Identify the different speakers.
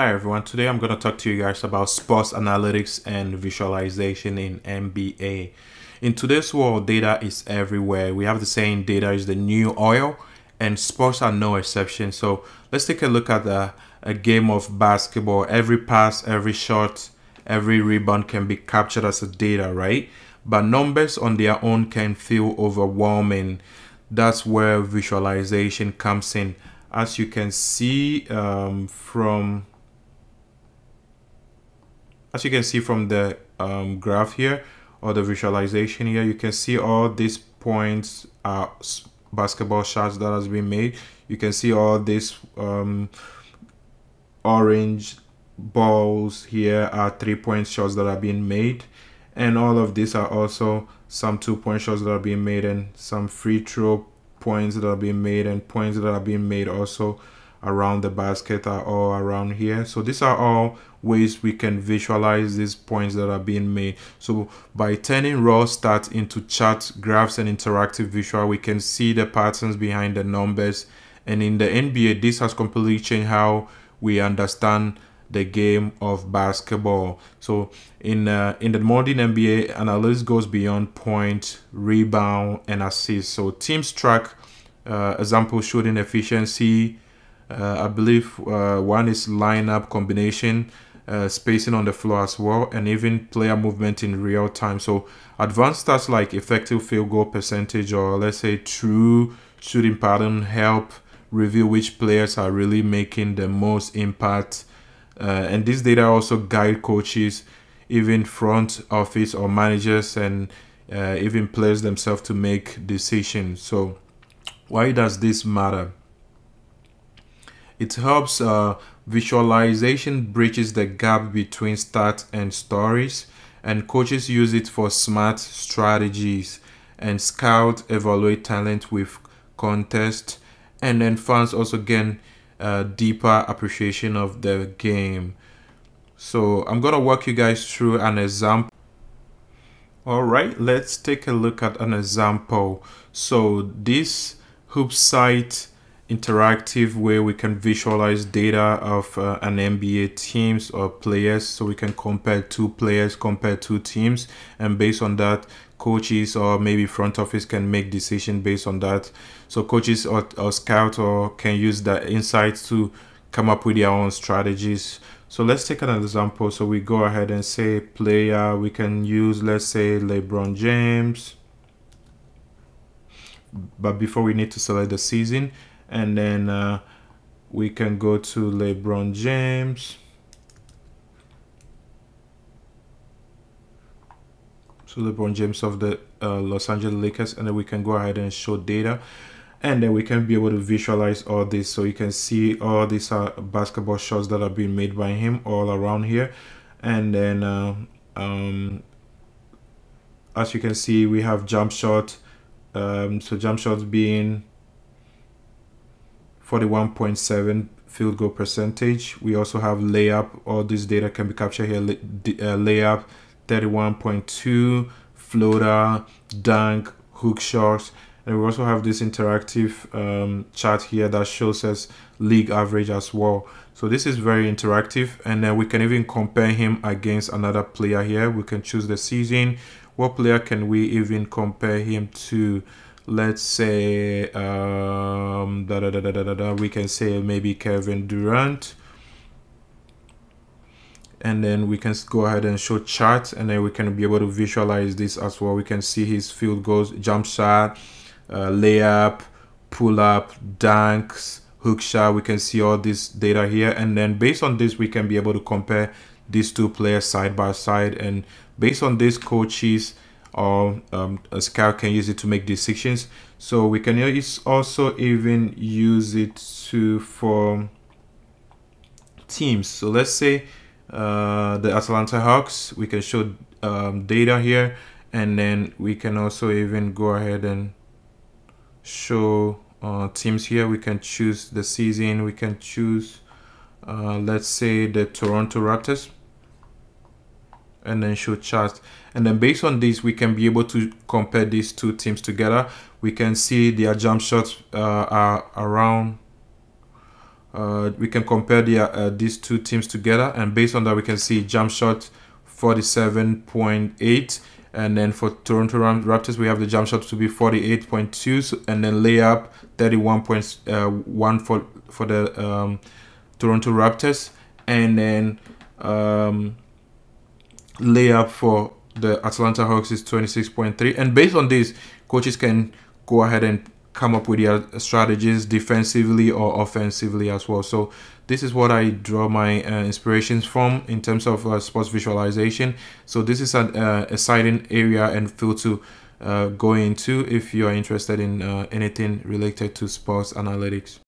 Speaker 1: Hi everyone, today I'm going to talk to you guys about sports analytics and visualization in NBA. In today's world, data is everywhere. We have the saying data is the new oil, and sports are no exception. So let's take a look at a game of basketball. Every pass, every shot, every rebound can be captured as a data, right? But numbers on their own can feel overwhelming. That's where visualization comes in. As you can see from the graph here, or the visualization here, you can see all these points are basketball shots that has been made. You can see all these orange balls here are 3-point shots that are being made, and all of these are also some 2-point shots that are being made, and some free throw points that are being made, and points that are being made also around the basket are all around here. So these are all ways we can visualize these points that are being made. So by turning raw stats into charts, graphs, and interactive visual, we can see the patterns behind the numbers. And in the NBA, this has completely changed how we understand the game of basketball. So in the modern NBA, analytics goes beyond point, rebound, and assist. So teams track example shooting efficiency. I believe one is lineup combination, spacing on the floor as well, and even player movement in real time. So advanced stats like effective field goal percentage, or let's say true shooting pattern, help reveal which players are really making the most impact. And this data also guide coaches, even front office or managers, and even players themselves to make decisions. So why does this matter? It helps visualization bridges the gap between stats and stories, and coaches use it for smart strategies, and scout evaluate talent with context, and then fans also gain deeper appreciation of the game. So I'm gonna walk you guys through an example. All right, let's take a look at an example. So this hoop site interactive way we can visualize data of an NBA teams or players, so we can compare two players, compare two teams, and based on that, coaches or maybe front office can make decision based on that. So coaches or scout or can use the insights to come up with their own strategies. So let's take an example. So we go ahead and say player, we can use, let's say, LeBron James, but before we need to select the season, and then we can go to LeBron James. So LeBron James of the Los Angeles Lakers, and then we can go ahead and show data, and then we can be able to visualize all this. So you can see all these are basketball shots that are being made by him all around here, and then as you can see, we have jump shot. So jump shots being 41.7 field goal percentage. We also have layup. All this data can be captured here. Layup 31.2, floater, dunk, hook shots, and we also have this interactive chart here that shows us league average as well. So this is very interactive, and then we can even compare him against another player here. We can choose the season. What player can we even compare him to? Let's say we can say maybe Kevin Durant, and then we can go ahead and show charts, and then we can be able to visualize this as well. We can see his field goals, jump shot, layup, pull up, dunks, hook shot. We can see all this data here, and then based on this, we can be able to compare these two players side by side, and based on this, coaches or a scout can use it to make decisions. So we can also even use it for teams. So let's say the Atlanta Hawks, we can show data here, and then we can also even go ahead and show teams here. We can choose the season. We can choose let's say the Toronto Raptors, and then show charts, and then based on this, we can be able to compare these two teams together. We can see their jump shots are around we can compare these two teams together, and based on that we can see jump shot 47.8, and then for Toronto Raptors we have the jump shot to be 48.2, and then layup 31.1 for the Toronto Raptors, and then layup for the Atlanta Hawks is 26.3. And based on this, coaches can go ahead and come up with their strategies defensively or offensively as well. So this is what I draw my inspirations from in terms of sports visualization. So this is an exciting area and field to go into if you are interested in anything related to sports analytics.